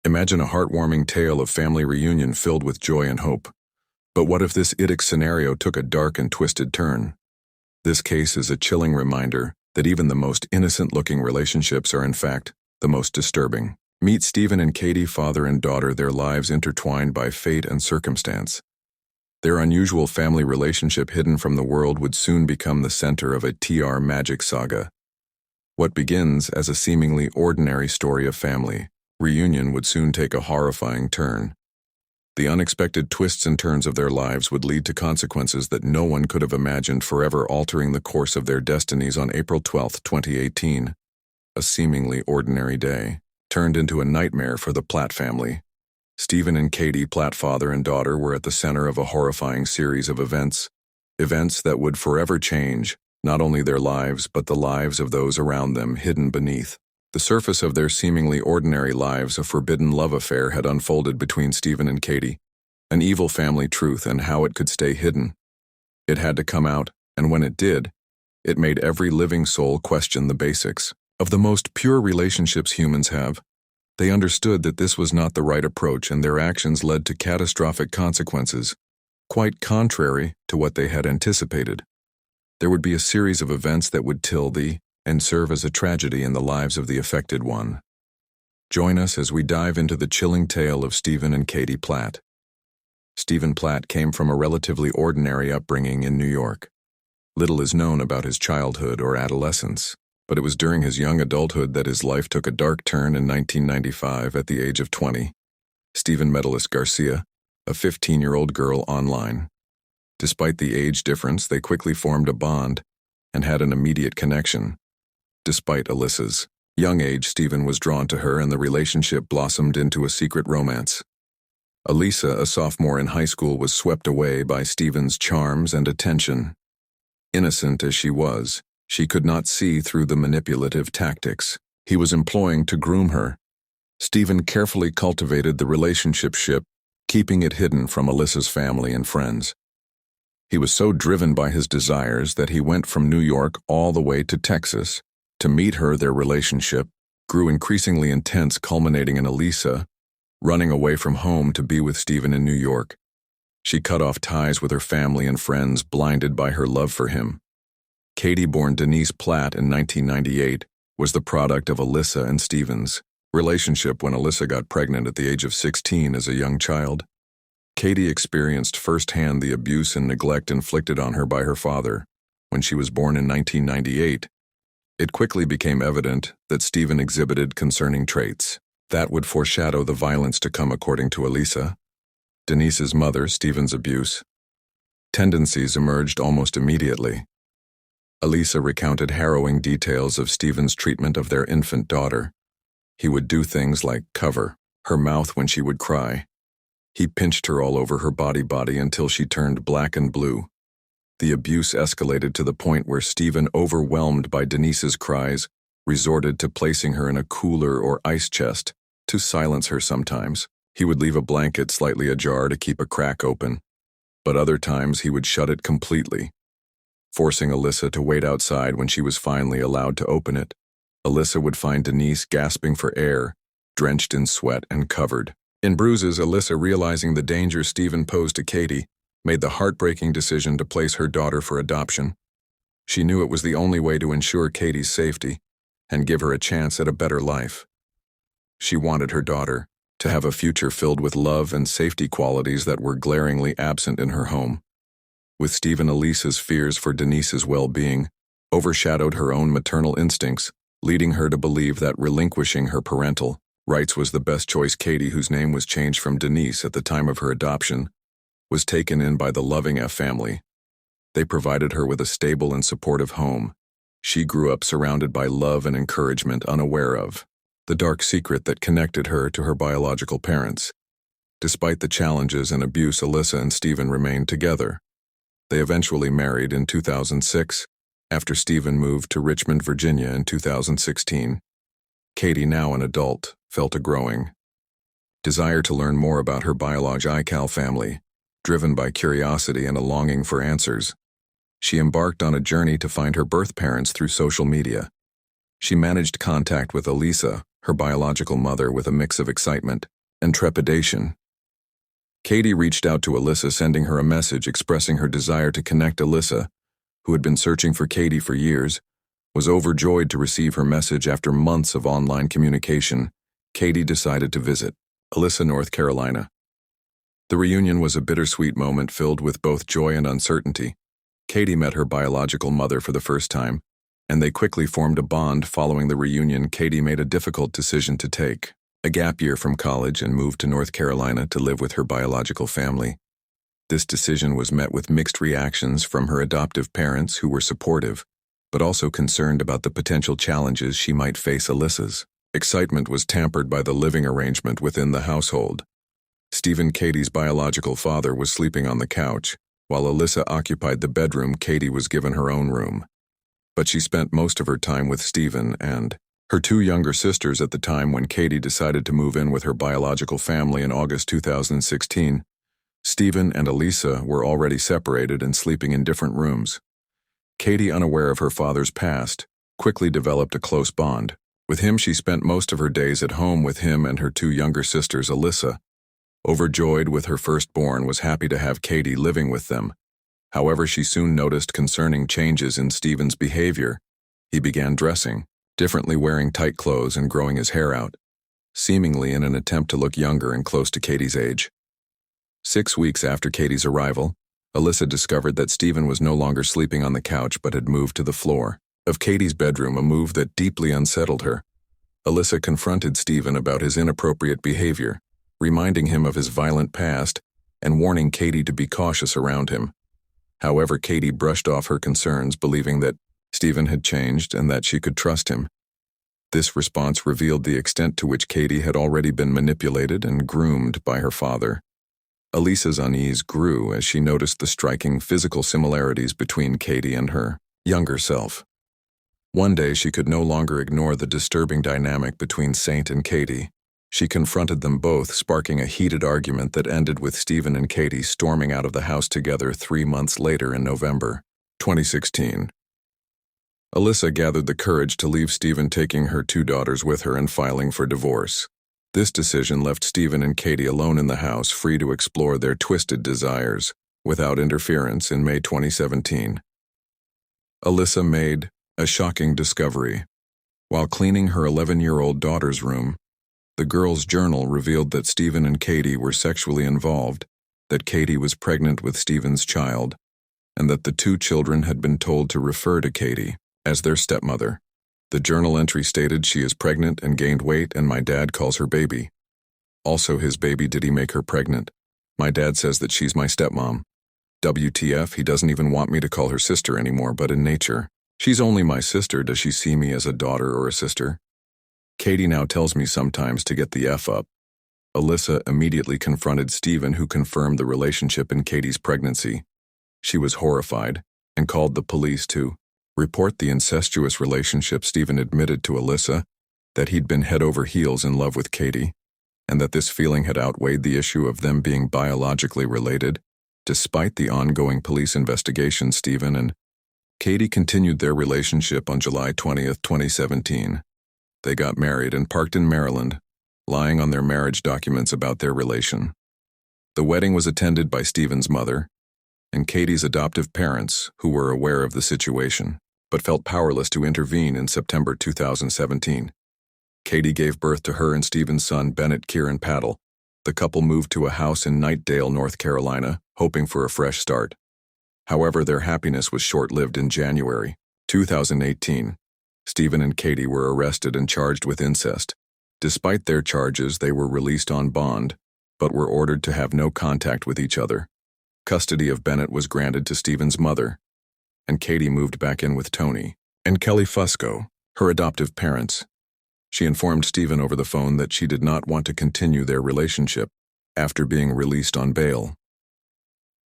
Imagine a heartwarming tale of family reunion filled with joy and hope. But what if this idyllic scenario took a dark and twisted turn? This case is a chilling reminder that even the most innocent-looking relationships are in fact the most disturbing. Meet Stephen and Katie, father and daughter, their lives intertwined by fate and circumstance. Their unusual family relationship hidden from the world would soon become the center of a TR magic saga. What begins as a seemingly ordinary story of family reunion would soon take a horrifying turn. The unexpected twists and turns of their lives would lead to consequences that no one could have imagined, forever altering the course of their destinies. On April 12, 2018, a seemingly ordinary day turned into a nightmare for the Platt family. Stephen and Katie Platt, father and daughter, were at the center of a horrifying series of events that would forever change not only their lives but the lives of those around them. Hidden beneath the surface of their seemingly ordinary lives, a forbidden love affair had unfolded between Stephen and Katie, an evil family truth, and how it could stay hidden. It had to come out, and when it did, it made every living soul question the basics of the most pure relationships humans have. They understood that this was not the right approach, and their actions led to catastrophic consequences, quite contrary to what they had anticipated. There would be a series of events that would and serve as a tragedy in the lives of the affected one. Join us as we dive into the chilling tale of Stephen and Katie Platt. Stephen Platt came from a relatively ordinary upbringing in New York. Little is known about his childhood or adolescence, but it was during his young adulthood that his life took a dark turn. In 1995, at the age of 20, Stephen met Alice Garcia, a 15-year-old girl, online. Despite the age difference, they quickly formed a bond and had an immediate connection. Despite Alyssa's young age, Stephen was drawn to her, and the relationship blossomed into a secret romance. Alyssa, a sophomore in high school, was swept away by Stephen's charms and attention. Innocent as she was, she could not see through the manipulative tactics he was employing to groom her. Stephen carefully cultivated the relationship, keeping it hidden from Alyssa's family and friends. He was so driven by his desires that he went from New York all the way to Texas to meet her. Their relationship grew increasingly intense, culminating in Alyssa running away from home to be with Stephen in New York. She cut off ties with her family and friends, blinded by her love for him. Katie, born Denise Platt in 1998, was the product of Alyssa and Stephen's relationship. When Alyssa got pregnant at the age of 16 as a young child, Katie experienced firsthand the abuse and neglect inflicted on her by her father. When she was born in 1998, it quickly became evident that Stephen exhibited concerning traits that would foreshadow the violence to come. According to Alyssa, Denise's mother, Stephen's abuse tendencies emerged almost immediately. Alyssa recounted harrowing details of Stephen's treatment of their infant daughter. He would do things like cover her mouth when she would cry. He pinched her all over her body until she turned black and blue. The abuse escalated to the point where Stephen, overwhelmed by Denise's cries, resorted to placing her in a cooler or ice chest to silence her. Sometimes he would leave a blanket slightly ajar to keep a crack open, but other times he would shut it completely, forcing Alyssa to wait outside. When she was finally allowed to open it, Alyssa would find Denise gasping for air, drenched in sweat and covered in bruises. Alyssa, realizing the danger Stephen posed to Katie, made the heartbreaking decision to place her daughter for adoption. She knew it was the only way to ensure Katie's safety and give her a chance at a better life. She wanted her daughter to have a future filled with love and safety, qualities that were glaringly absent in her home. With Stephen, Alyssa's fears for Denise's well-being overshadowed her own maternal instincts, leading her to believe that relinquishing her parental rights was the best choice. Katie, whose name was changed from Denise at the time of her adoption, was taken in by the loving F family. They provided her with a stable and supportive home. She grew up surrounded by love and encouragement, unaware of the dark secret that connected her to her biological parents. Despite the challenges and abuse, Alyssa and Stephen remained together. They eventually married in 2006, after Stephen moved to Richmond, Virginia in 2016. Katie, now an adult, felt a growing desire to learn more about her biological family. Driven by curiosity and a longing for answers, she embarked on a journey to find her birth parents through social media. She managed contact with Alyssa, her biological mother, with a mix of excitement and trepidation. Katie reached out to Alyssa, sending her a message expressing her desire to connect. Alyssa, who had been searching for Katie for years, was overjoyed to receive her message. After months of online communication, Katie decided to visit Alyssa, North Carolina. The reunion was a bittersweet moment filled with both joy and uncertainty. Katie met her biological mother for the first time, and they quickly formed a bond. Following the reunion, Katie made a difficult decision to take a gap year from college and moved to North Carolina to live with her biological family. This decision was met with mixed reactions from her adoptive parents, who were supportive, but also concerned about the potential challenges she might face. Alyssa's excitement was tempered by the living arrangement within the household. Stephen, Katie's biological father, was sleeping on the couch, while Alyssa occupied the bedroom. Katie was given her own room, but she spent most of her time with Stephen and her two younger sisters. At the time when Katie decided to move in with her biological family in August 2016, Stephen and Alyssa were already separated and sleeping in different rooms. Katie, unaware of her father's past, quickly developed a close bond with him. She spent most of her days at home with him and her two younger sisters. Alyssa, overjoyed with her firstborn, was happy to have Katie living with them. However, she soon noticed concerning changes in Stephen's behavior. He began dressing differently, wearing tight clothes and growing his hair out, seemingly in an attempt to look younger and close to Katie's age. 6 weeks after Katie's arrival, Alyssa discovered that Stephen was no longer sleeping on the couch but had moved to the floor of Katie's bedroom, a move that deeply unsettled her. Alyssa confronted Stephen about his inappropriate behavior, reminding him of his violent past and warning Katie to be cautious around him. However, Katie brushed off her concerns, believing that Stephen had changed and that she could trust him. This response revealed the extent to which Katie had already been manipulated and groomed by her father. Alyssa's unease grew as she noticed the striking physical similarities between Katie and her younger self. One day, she could no longer ignore the disturbing dynamic between Saint and Katie. She confronted them both, sparking a heated argument that ended with Stephen and Katie storming out of the house together 3 months later in November 2016. Alyssa gathered the courage to leave Stephen, taking her two daughters with her and filing for divorce. This decision left Stephen and Katie alone in the house, free to explore their twisted desires without interference. In May 2017, Alyssa made a shocking discovery. While cleaning her 11-year-old daughter's room, the girl's journal revealed that Stephen and Katie were sexually involved, that Katie was pregnant with Stephen's child, and that the two children had been told to refer to Katie as their stepmother. The journal entry stated, "She is pregnant and gained weight, and my dad calls her baby. Also his baby. Did he make her pregnant? My dad says that she's my stepmom. WTF, he doesn't even want me to call her sister anymore, but in nature, she's only my sister. Does she see me as a daughter or a sister? Katie now tells me sometimes to get the F up." Alyssa immediately confronted Stephen, who confirmed the relationship in Katie's pregnancy. She was horrified and called the police to report the incestuous relationship. Stephen admitted to Alyssa that he'd been head over heels in love with Katie, and that this feeling had outweighed the issue of them being biologically related. Despite the ongoing police investigation, Stephen and Katie continued their relationship. On July 20th, 2017, they got married and parked in Maryland, lying on their marriage documents about their relation. The wedding was attended by Stephen's mother and Katie's adoptive parents, who were aware of the situation, but felt powerless to intervene. In September 2017, Katie gave birth to her and Stephen's son, Bennett Kieran Pladl. The couple moved to a house in Knightdale, North Carolina, hoping for a fresh start. However, their happiness was short-lived. In January 2018, Stephen and Katie were arrested and charged with incest. Despite their charges, they were released on bond, but were ordered to have no contact with each other. Custody of Bennett was granted to Stephen's mother, and Katie moved back in with Tony and Kelly Fusco, her adoptive parents. She informed Stephen over the phone that she did not want to continue their relationship after being released on bail.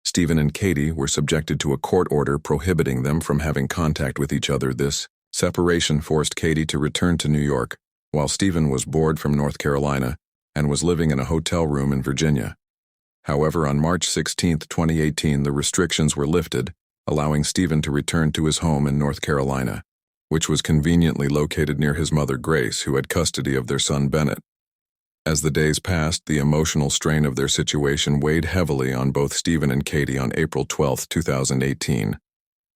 Stephen and Katie were subjected to a court order prohibiting them from having contact with each other. This separation forced Katie to return to New York, while Stephen was bored from North Carolina and was living in a hotel room in Virginia. However, on March 16, 2018, the restrictions were lifted, allowing Stephen to return to his home in North Carolina, which was conveniently located near his mother, Grace, who had custody of their son, Bennett. As the days passed, the emotional strain of their situation weighed heavily on both Stephen and Katie. On April 12, 2018,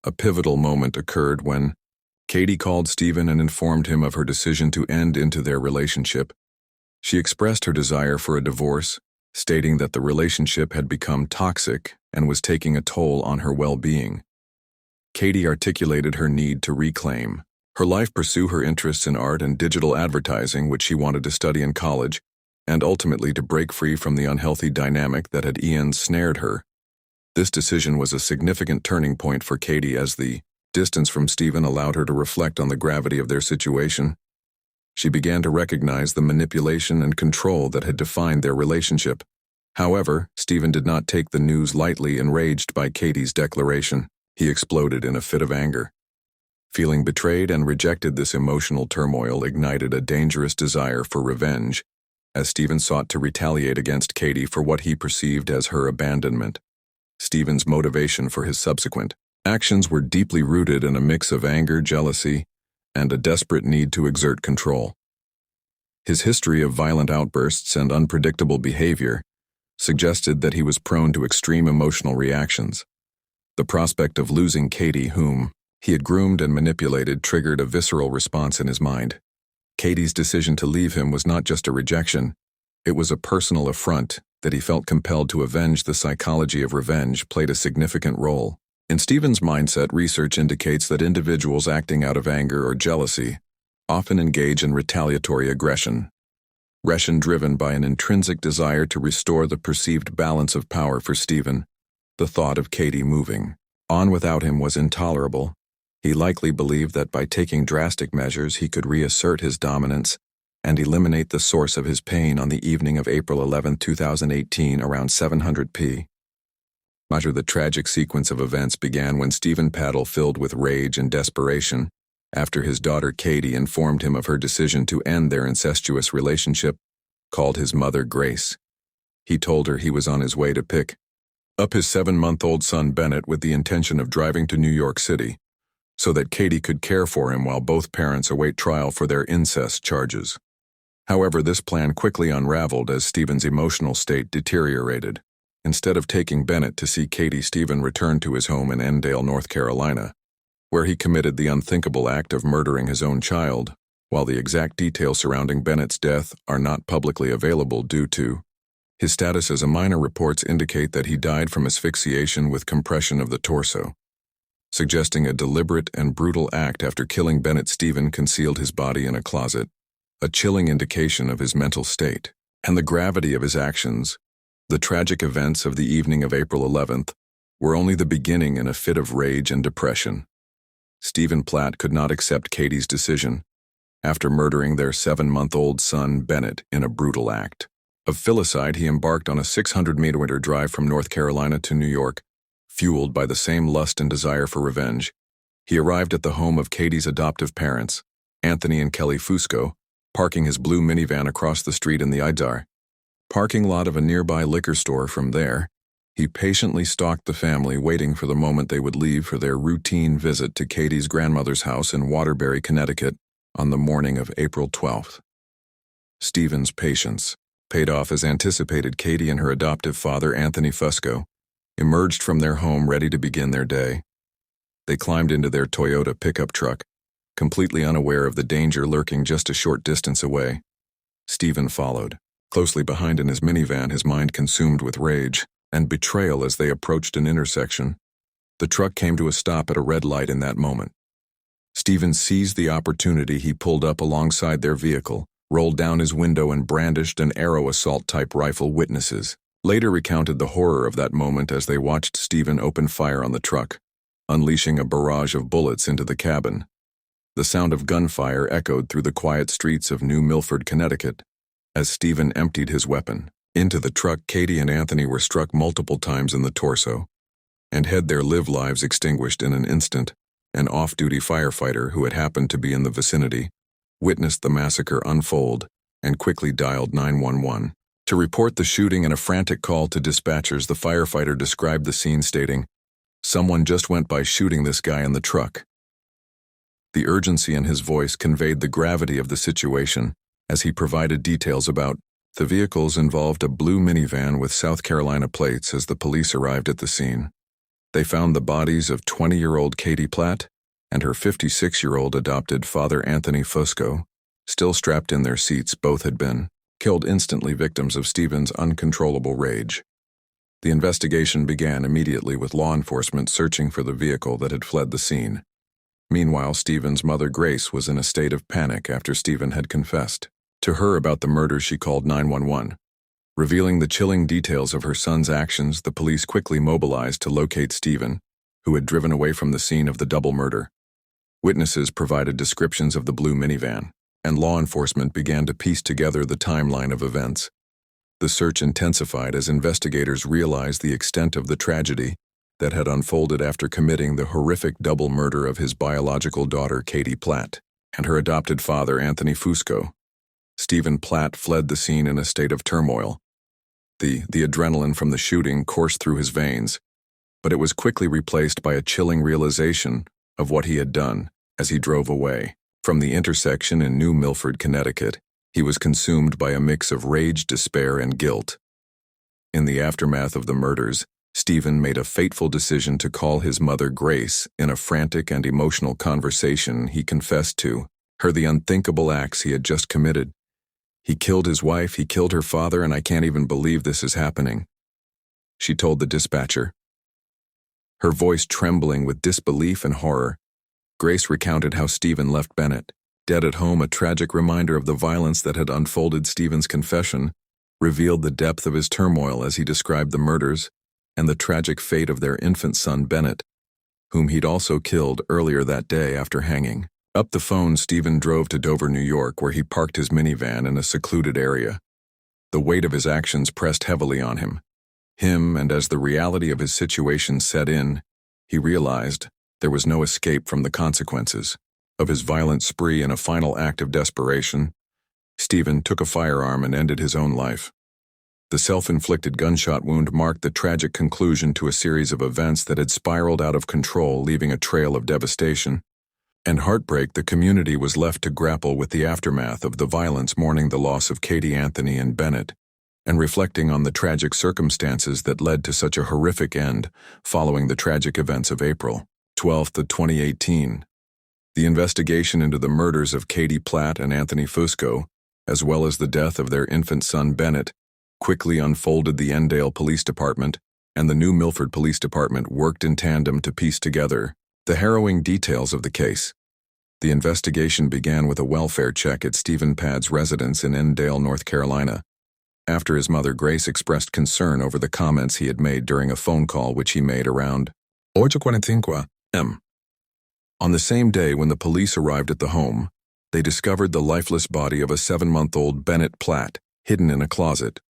a pivotal moment occurred when Katie called Stephen and informed him of her decision to end into their relationship. She expressed her desire for a divorce, stating that the relationship had become toxic and was taking a toll on her well-being. Katie articulated her need to reclaim her life, pursue her interests in art and digital advertising, which she wanted to study in college, and ultimately to break free from the unhealthy dynamic that had ensnared her. This decision was a significant turning point for Katie, as the distance from Stephen allowed her to reflect on the gravity of their situation. She began to recognize the manipulation and control that had defined their relationship. However, Stephen did not take the news lightly. Enraged by Katie's declaration, he exploded in a fit of anger. Feeling betrayed and rejected, this emotional turmoil ignited a dangerous desire for revenge, as Stephen sought to retaliate against Katie for what he perceived as her abandonment. Stephen's motivation for his subsequent actions were deeply rooted in a mix of anger, jealousy, and a desperate need to exert control. His history of violent outbursts and unpredictable behavior suggested that he was prone to extreme emotional reactions. The prospect of losing Katie, whom he had groomed and manipulated, triggered a visceral response in his mind. Katie's decision to leave him was not just a rejection, it was a personal affront that he felt compelled to avenge. The psychology of revenge played a significant role in Stephen's mindset. Research indicates that individuals acting out of anger or jealousy often engage in retaliatory aggression, driven by an intrinsic desire to restore the perceived balance of power. For Stephen, the thought of Katie moving on without him was intolerable. He likely believed that by taking drastic measures he could reassert his dominance and eliminate the source of his pain. On the evening of April 11, 2018, around 700 p.m. The tragic sequence of events began when Stephen Pladl, filled with rage and desperation, after his daughter Katie informed him of her decision to end their incestuous relationship, called his mother Grace. He told her he was on his way to pick up his 7-month-old son Bennett with the intention of driving to New York City, so that Katie could care for him while both parents await trial for their incest charges. However, this plan quickly unraveled as Stephen's emotional state deteriorated. Instead of taking Bennett to see Katie, Stephen returned to his home in Endale, North Carolina, where he committed the unthinkable act of murdering his own child. While the exact details surrounding Bennett's death are not publicly available due to his status as a minor, reports indicate that he died from asphyxiation with compression of the torso, suggesting a deliberate and brutal act. After killing Bennett, Stephen concealed his body in a closet, a chilling indication of his mental state and the gravity of his actions. The tragic events of the evening of April 11th were only the beginning in a fit of rage and depression. Stephen Pladl could not accept Katie's decision. After murdering their 7-month-old son Bennett in a brutal act of filicide, he embarked on a 600-meter drive from North Carolina to New York, fueled by the same lust and desire for revenge. He arrived at the home of Katie's adoptive parents, Anthony and Kelly Fusco, parking his blue minivan across the street in the idyllic parking lot of a nearby liquor store. From there, he patiently stalked the family, waiting for the moment they would leave for their routine visit to Katie's grandmother's house in Waterbury, Connecticut, on the morning of April 12th. Stephen's patience paid off as anticipated. Katie and her adoptive father, Anthony Fusco, emerged from their home ready to begin their day. They climbed into their Toyota pickup truck, completely unaware of the danger lurking just a short distance away. Stephen followed closely behind in his minivan, his mind consumed with rage and betrayal. As they approached an intersection, the truck came to a stop at a red light. In that moment, Stephen seized the opportunity. He pulled up alongside their vehicle, rolled down his window, and brandished an arrow assault-type rifle. Witnesses later recounted the horror of that moment as they watched Stephen open fire on the truck, unleashing a barrage of bullets into the cabin. The sound of gunfire echoed through the quiet streets of New Milford, Connecticut, as Stephen emptied his weapon into the truck. Katie and Anthony were struck multiple times in the torso and had their lives extinguished in an instant. An off-duty firefighter who had happened to be in the vicinity witnessed the massacre unfold and quickly dialed 911 to report the shooting. In a frantic call to dispatchers, the firefighter described the scene, stating, "Someone just went by shooting this guy in the truck." The urgency in his voice conveyed the gravity of the situation as he provided details about The vehicles involved a blue minivan with South Carolina plates as the police arrived at the scene. They found the bodies of 20-year-old Katie Pladl and her 56-year-old adopted father Anthony Fusco, still strapped in their seats. Both had been killed instantly, victims of Stephen's uncontrollable rage. The investigation began immediately with law enforcement searching for the vehicle that had fled the scene. Meanwhile, Stephen's mother Grace was in a state of panic after Stephen had confessed to her about the murder. She called 911. Revealing the chilling details of her son's actions, the police quickly mobilized to locate Stephen, who had driven away from the scene of the double murder. Witnesses provided descriptions of the blue minivan, and law enforcement began to piece together the timeline of events. The search intensified as investigators realized the extent of the tragedy that had unfolded after committing the horrific double murder of his biological daughter Katie Pladl and her adopted father Anthony Fusco. Stephen Pladl fled the scene in a state of turmoil. The adrenaline from the shooting coursed through his veins, but it was quickly replaced by a chilling realization of what he had done. As he drove away from the intersection in New Milford, Connecticut, he was consumed by a mix of rage, despair, and guilt. In the aftermath of the murders, Stephen made a fateful decision to call his mother Grace. In a frantic and emotional conversation, he confessed to her the unthinkable acts he had just committed. "He killed his wife, he killed her father, and I can't even believe this is happening," she told the dispatcher, her voice trembling with disbelief and horror. Grace recounted how Stephen left Bennett dead at home. A tragic reminder of the violence that had unfolded. Stephen's confession revealed the depth of his turmoil as he described the murders and the tragic fate of their infant son Bennett, whom he'd also killed earlier that day after hanging up the phone. Stephen drove to Dover, New York, where he parked his minivan in a secluded area. The weight of his actions pressed heavily on him, and as the reality of his situation set in, he realized there was no escape from the consequences of his violent spree. In a final act of desperation, Stephen took a firearm and ended his own life. The self-inflicted gunshot wound marked the tragic conclusion to a series of events that had spiraled out of control, leaving a trail of devastation and heartbreak. The community was left to grapple with the aftermath of the violence, mourning the loss of Katie, Anthony, and Bennett, and reflecting on the tragic circumstances that led to such a horrific end. Following the tragic events of April 12, 2018, the investigation into the murders of Katie Pladl and Anthony Fusco, as well as the death of their infant son Bennett, quickly unfolded. The Endale Police Department and the New Milford Police Department worked in tandem to piece together the harrowing details of the case. The investigation began with a welfare check at Stephen Pladl's residence in Endale, North Carolina, after his mother Grace expressed concern over the comments he had made during a phone call which he made around 8:45 am. On the same day when the police arrived at the home, they discovered the lifeless body of a 7-month-old Bennett Pladl hidden in a closet.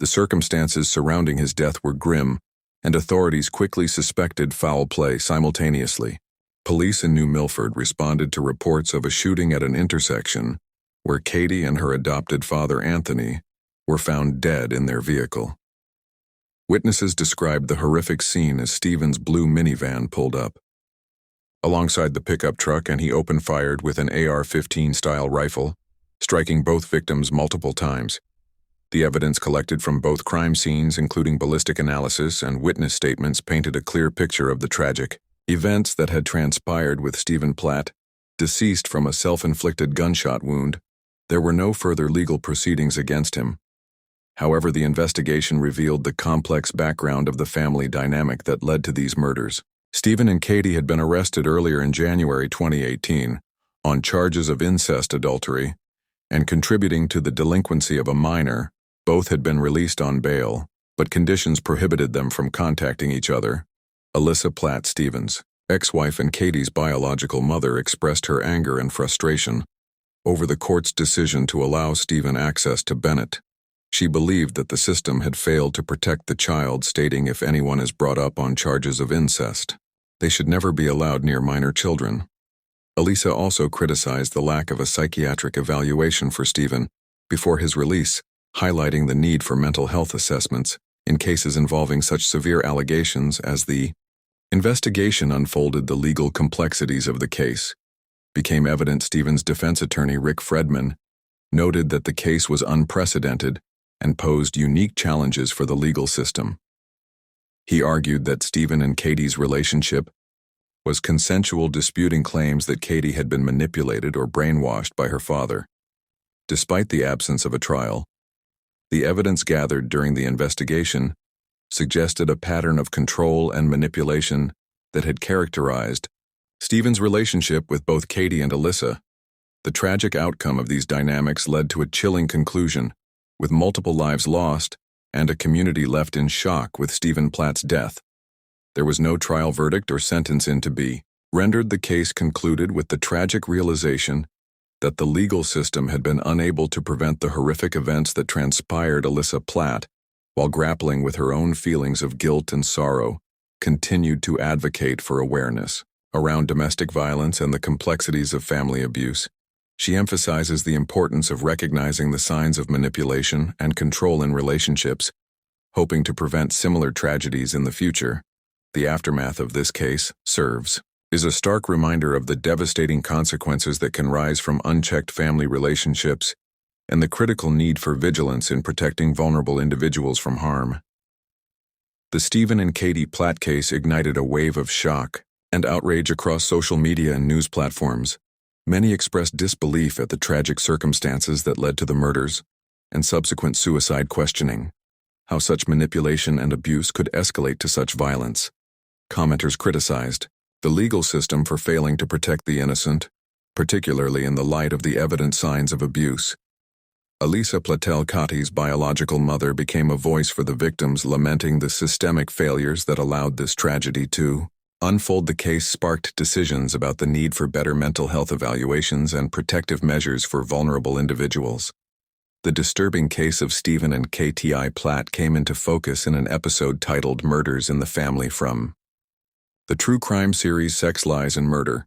The circumstances surrounding his death were grim, and authorities quickly suspected foul play. Simultaneously, police in New Milford responded to reports of a shooting at an intersection where Katie and her adopted father Anthony were found dead in their vehicle. Witnesses described the horrific scene as Stephen's blue minivan pulled up alongside the pickup truck, and he opened-fired with an AR-15 style rifle, striking both victims multiple times. The evidence collected from both crime scenes, including ballistic analysis and witness statements, painted a clear picture of the tragic events that had transpired with Stephen Pladl, deceased from a self-inflicted gunshot wound. There were no further legal proceedings against him. However, the investigation revealed the complex background of the family dynamic that led to these murders. Stephen and Katie had been arrested earlier in January 2018 on charges of incest, adultery, and contributing to the delinquency of a minor. Both had been released on bail, but conditions prohibited them from contacting each other. Alyssa Pladl, Stephen's ex-wife and Katie's biological mother, expressed her anger and frustration over the court's decision to allow Stephen access to Bennett. She believed that the system had failed to protect the child, stating if anyone is brought up on charges of incest, they should never be allowed near minor children. Alyssa also criticized the lack of a psychiatric evaluation for Stephen before his release, highlighting the need for mental health assessments in cases involving such severe allegations. As the investigation unfolded, the legal complexities of the case became evident. Stephen's defense attorney, Rick Fredman, noted that the case was unprecedented and posed unique challenges for the legal system. He argued that Stephen and Katie's relationship was consensual, disputing claims that Katie had been manipulated or brainwashed by her father. Despite the absence of a trial, the evidence gathered during the investigation suggested a pattern of control and manipulation that had characterized Stephen's relationship with both Katie and Alyssa. The tragic outcome of these dynamics led to a chilling conclusion, with multiple lives lost and a community left in shock with Stephen Platt's death. There was no trial verdict or sentence to be rendered. The case concluded with the tragic realization that the legal system had been unable to prevent the horrific events that transpired. Alyssa Platt, while grappling with her own feelings of guilt and sorrow, continued to advocate for awareness around domestic violence and the complexities of family abuse. She emphasizes the importance of recognizing the signs of manipulation and control in relationships, hoping to prevent similar tragedies in the future. The aftermath of this case is a stark reminder of the devastating consequences that can rise from unchecked family relationships and the critical need for vigilance in protecting vulnerable individuals from harm. The Stephen and Katie Platt case ignited a wave of shock and outrage across social media and news platforms. Many expressed disbelief at the tragic circumstances that led to the murders and subsequent suicide, questioning how such manipulation and abuse could escalate to such violence. Commenters criticized the legal system for failing to protect the innocent, particularly in the light of the evident signs of abuse. Alyssa Pladl, Katie's biological mother, became a voice for the victims, lamenting the systemic failures that allowed this tragedy to unfold. The case sparked decisions about the need for better mental health evaluations and protective measures for vulnerable individuals. The disturbing case of Stephen and Katie Platt came into focus in an episode titled Murders in the Family from the true crime series Sex, Lies, and Murder.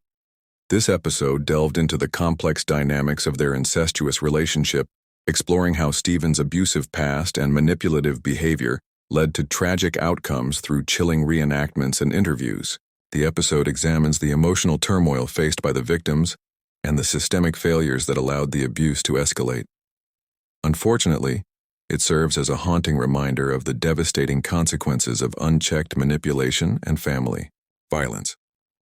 This episode delved into the complex dynamics of their incestuous relationship, exploring how Stephen's abusive past and manipulative behavior led to tragic outcomes through chilling reenactments and interviews. The episode examines the emotional turmoil faced by the victims and the systemic failures that allowed the abuse to escalate. Unfortunately, it serves as a haunting reminder of the devastating consequences of unchecked manipulation and family violence.